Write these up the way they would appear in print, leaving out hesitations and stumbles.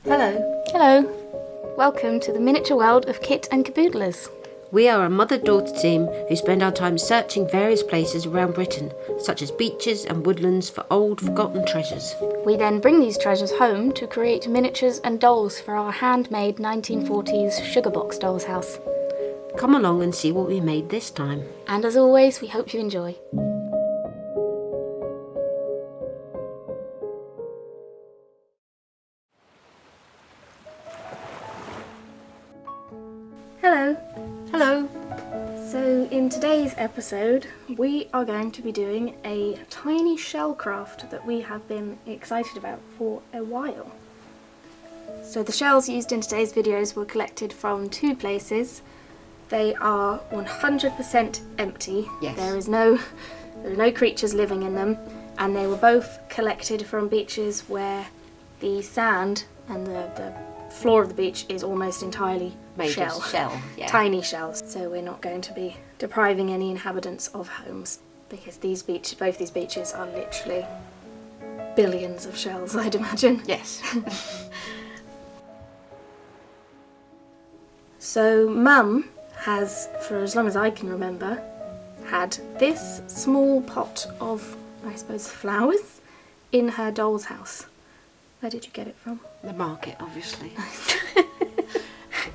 Hello. Hello. Welcome to the miniature world of Kit and Caboodlers. We are a mother-daughter team who spend our time searching various places around Britain, such as beaches and woodlands, for old, forgotten treasures. We then bring these treasures home to create miniatures and dolls for our handmade 1940s sugar box doll's house. Come along and see what we made this time. And as always, we hope you enjoy. Hello. Hello. So in today's episode, we are going to be doing a tiny shell craft that we have been excited about for a while. So the shells used in today's videos were collected from two places. They are 100% empty. Yes. There are no creatures living in them, and they were both collected from beaches where the sand and the floor of the beach is almost entirely Made shell. of shell, yeah. Tiny shells. So we're not going to be depriving any inhabitants of homes, because both these beaches are literally billions of shells, I'd imagine. Yes. So Mum has, for as long as I can remember, had this small pot of, I suppose, flowers in her doll's house. Where did you get it from? The market, obviously.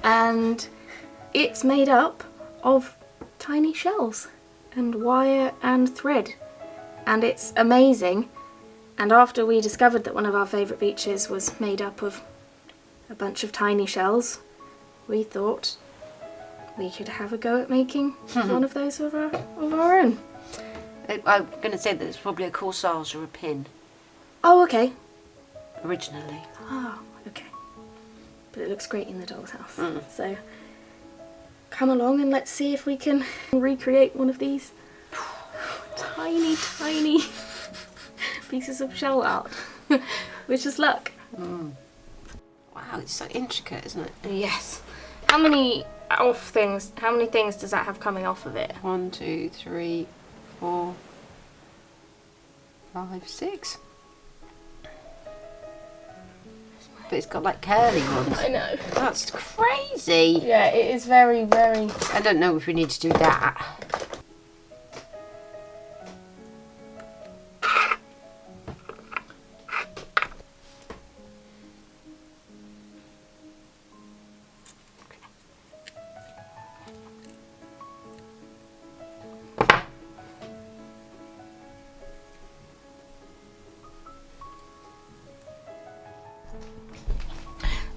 And it's made up of tiny shells and wire and thread, and it's amazing. And after we discovered that one of our favourite beaches was made up of a bunch of tiny shells, we thought we could have a go at making one of those of our own. I'm going to say that it's probably a corsage or a pin, Oh, okay. originally. Oh, okay. But it looks great in the doll's house. So come along and let's see if we can recreate one of these tiny, tiny pieces of shell art. Wish us luck. Wow, it's so intricate, isn't it? Yes. How many things does that have coming off of it? 1, 2, 3, 4, 5, 6. But it's got like curly ones. I know. That's crazy. Yeah, it is very, very... I don't know if we need to do that.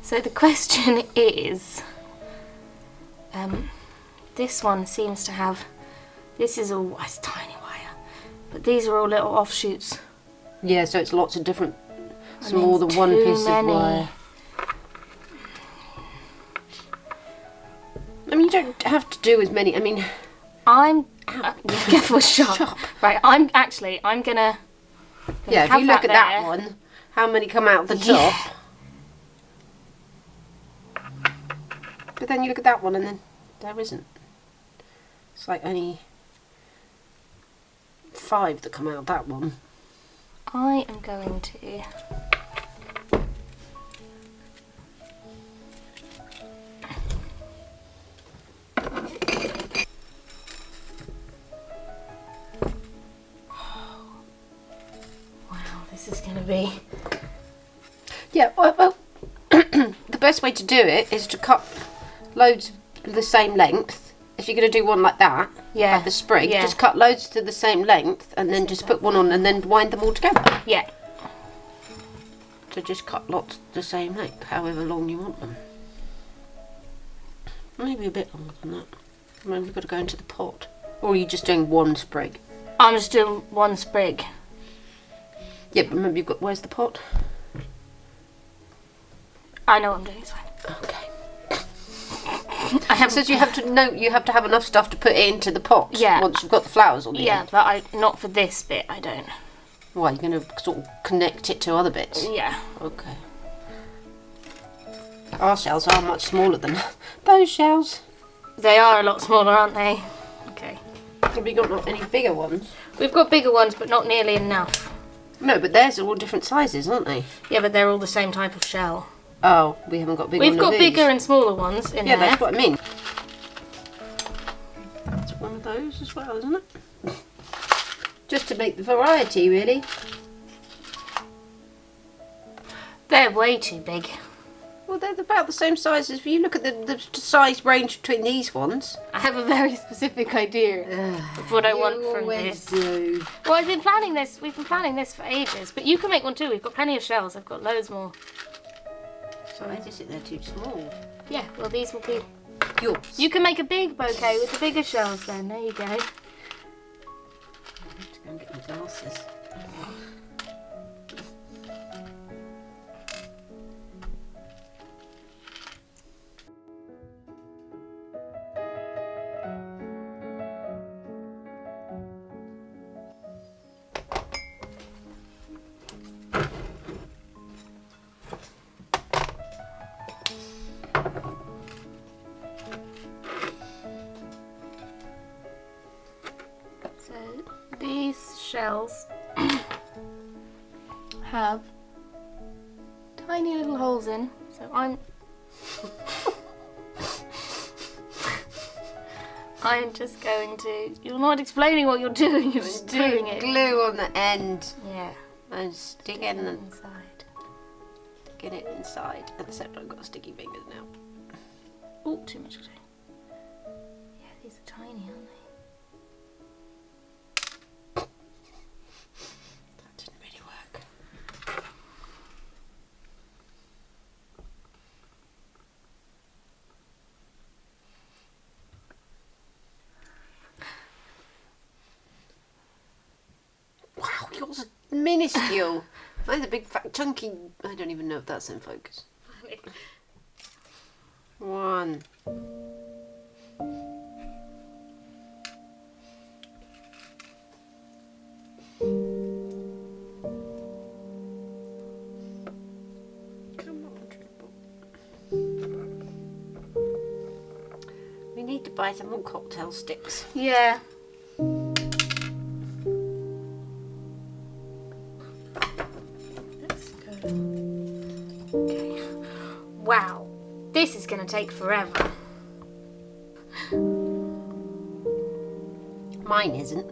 So the question is, this one seems to have, it's tiny wire, but these are all little offshoots. Yeah, so it's lots of different. It's I mean, more than one too piece many. of wire. I mean, you don't have to do as many. I mean, Careful, sharp. Right, I'm gonna yeah. If have you look that at that there. one, how many come out the Yeah. top? But then you look at that one, and then there isn't. It's like only 5 that come out that one. I am going to wow, this is going to be... Yeah, well the best way to do it is to cut loads the same length. If you're going to do one like that, Yeah, like the sprig, yeah. just cut loads to the same length and then just put one on and then wind them all together. Yeah. So just cut lots the same length, however long you want them. Maybe a bit longer than that. And then we've got to go into the pot. Or are you just doing one sprig? I'm just doing one sprig. Yeah, but remember where's the pot? I know what I'm doing, it's fine. Okay. I have So you have to have enough stuff to put it into the pot. Yeah. Once you've got the flowers on the Yeah, end. but not for this bit, I don't. Why, you're going to sort of connect it to other bits? Yeah. Okay. Our shells are much smaller than those shells. They are a lot smaller, aren't they? Okay. Have we got any bigger ones? We've got bigger ones, but not nearly enough. No, but theirs are all different sizes, aren't they? Yeah, but they're all the same type of shell. Oh, we haven't got bigger We've one got of these. bigger and smaller ones in there. Yeah, that's what I mean. That's one of those as well, isn't it? Just to make the variety, really. They're way too big. Well, they're about the same size as if you look at the size range between these ones. I have a very specific idea of what I want from this. Do. Well, I've been planning this. We've been planning this for ages, but you can make one too. We've got plenty of shells. I've got loads more. Sorry, I just think they're too small. Yeah, well, these will be Yours. You can make a big bouquet with the bigger shells then. There you go. I have to go and get my glasses. So these shells have tiny little holes in. So I'm just going to. You're not explaining what you're doing. You're just doing it. Glue on the end. Yeah. And sticking it Inside. inside. Except I've got sticky fingers now. Oh, too much glue. Yeah, these are tiny, aren't they? That didn't really work. Wow, yours are minuscule. Mine's a big fat chunky. I don't even know if that's in focus. One. Come on, Triple. We need to buy some more cocktail sticks. Yeah. Let's go. Okay. Wow. This is going to take forever. Mine isn't.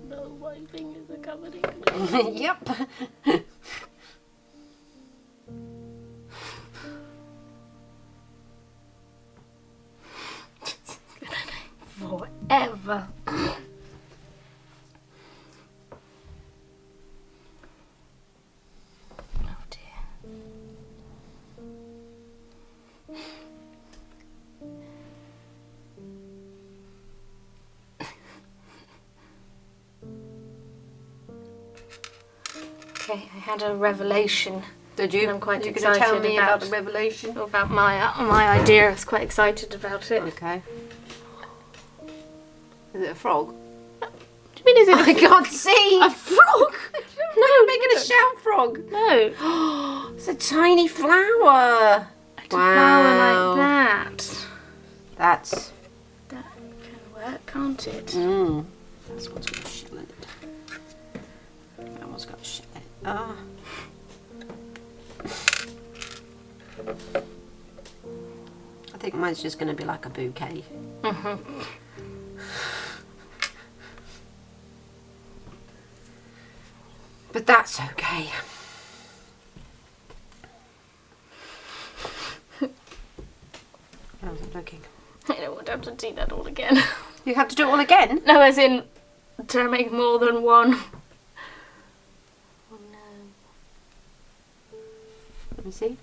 No, my fingers are covered in glue. Yep. Forever. Oh dear. Okay, I had a revelation. Did you? I'm quite You're going to tell excited me about- about the revelation? About my idea. I was quite excited about it. Okay. Is it a frog? What do you mean, is it I can't see. a frog? No, making a shout frog. No. It's a tiny flower. Flower like that. That's. That can work, can't it? That's what's got shit in it. That one's got shit in it. Ah. I think mine's just going to be like a bouquet. But that's okay. How's it looking? I don't want to have to do that all again. You have to do it all again? No, as in to make more than one. Oh no. See?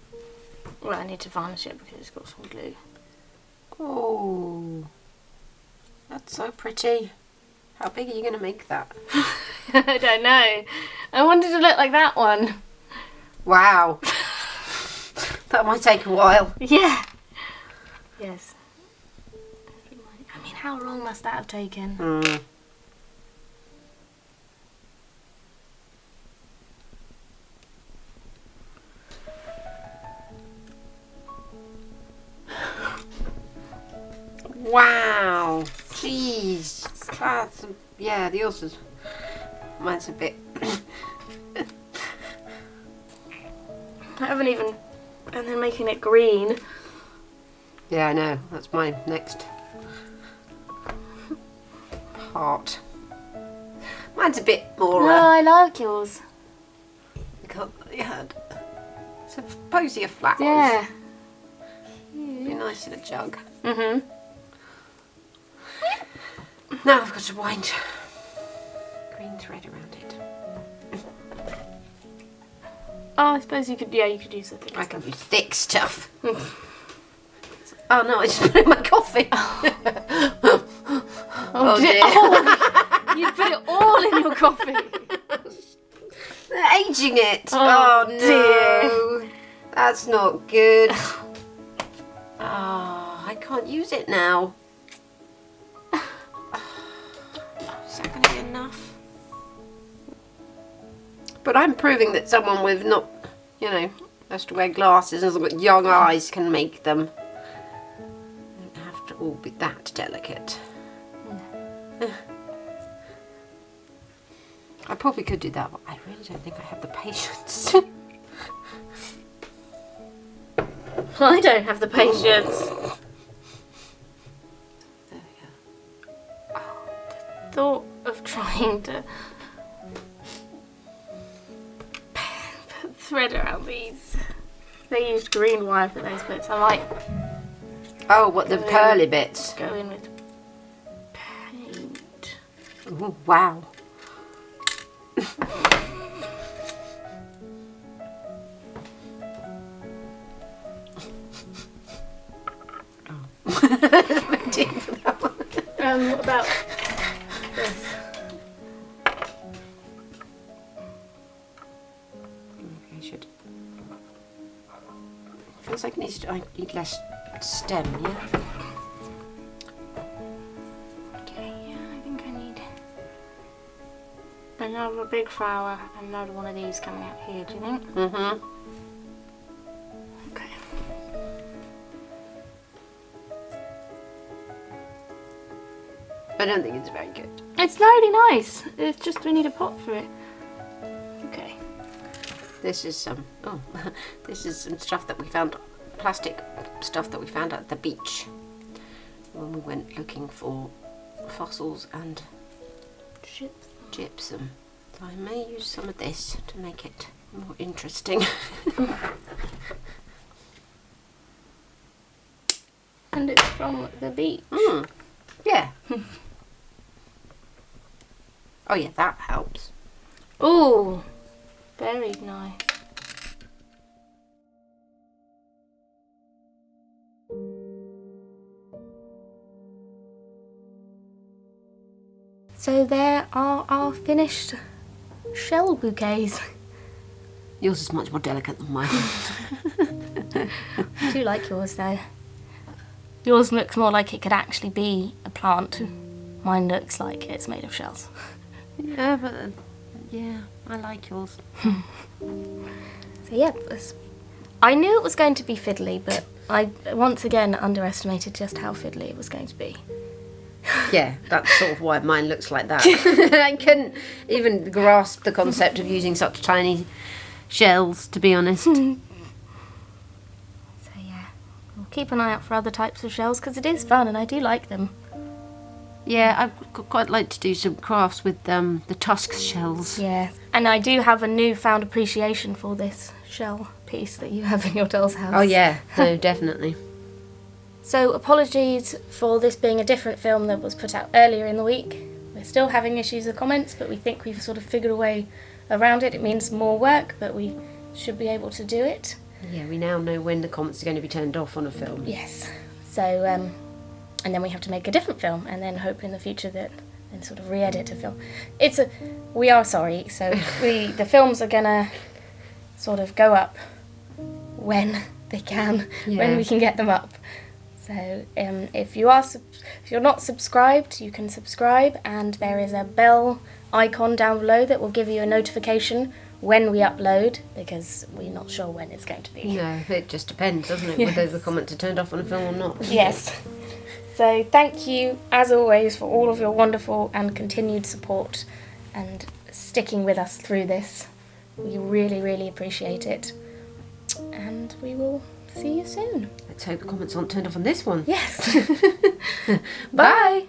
Well, I need to varnish it because it's got some glue. Oh, that's so pretty. How big are you going to make that? I don't know. I wanted to look like that one. Wow. That might take a while. Yeah. Yes. I mean, how long must that have taken? Mm. Wow. Jeez. That's, yeah, the others. Mine's a bit. I haven't even... And then making it green. Yeah, I know. That's my next part. Mine's a bit more. No, I like yours. Yeah, it's a posy of flowers. Yeah. Be nice in a jug. Mhm. Now I've got to wind green thread around it. Oh, I suppose you could. Yeah, you could use the thick I can stuff. use thick stuff. Oh no, I just put it in my coffee. Oh dear. Oh, you put it all in your coffee. They're aging it. Oh, no. dear. That's not good. Oh, I can't use it now. Is that going to be enough? But I'm proving that someone with not, you know, has to wear glasses and has got young eyes can make them. They don't have to all be that delicate. I probably could do that, but I really don't think I have the patience. I don't have the patience. There we go. Thought of trying to put thread around these. They used green wire for those bits. I might Oh, what, the curly bits? go in with paint. Ooh, wow. What about this? I should. Feels like I need less stem, yeah? Okay, yeah, I think I need another big flower and another one of these coming out here, do you think? Mm-hmm. Okay. I don't think it's very good. It's really nice. It's just we need a pot for it. Okay. This is some. Oh, this is some stuff that we found, plastic stuff that we found at the beach when we went looking for fossils and gypsum. So I may use some of this to make it more interesting. And it's from the beach. Mm. Yeah. Oh yeah, that helps. Ooh, very nice. So there are our finished shell bouquets. Yours is much more delicate than mine. I do like yours though. Yours looks more like it could actually be a plant. Mine looks like it's made of shells. Yeah, but yeah, I like yours. So yeah, I knew it was going to be fiddly, but I once again underestimated just how fiddly it was going to be. Yeah, that's sort of why mine looks like that. I couldn't even grasp the concept of using such tiny shells, to be honest. So yeah, we'll keep an eye out for other types of shells because it is fun and I do like them. Yeah, I'd quite like to do some crafts with the tusk shells. Yeah, and I do have a newfound appreciation for this shell piece that you have in your doll's house. Oh yeah, no, definitely. So apologies for this being a different film that was put out earlier in the week. We're still having issues with comments, but we think we've sort of figured a way around it. It means more work, but we should be able to do it. Yeah, we now know when the comments are going to be turned off on a film. Yes. So, and then we have to make a different film, and then hope in the future that, and sort of re-edit a film. We are sorry, so the films are gonna sort of go up when they can, when we can get them up. So if you're not subscribed, you can subscribe, and there is a bell icon down below that will give you a notification when we upload, because we're not sure when it's going to be. No, it just depends, doesn't it, Yes. whether the comments are turned off on a film or not. Yes. So thank you, as always, for all of your wonderful and continued support and sticking with us through this. We really, really appreciate it. And we will see you soon. Let's hope the comments aren't turned off on this one. Yes. Bye.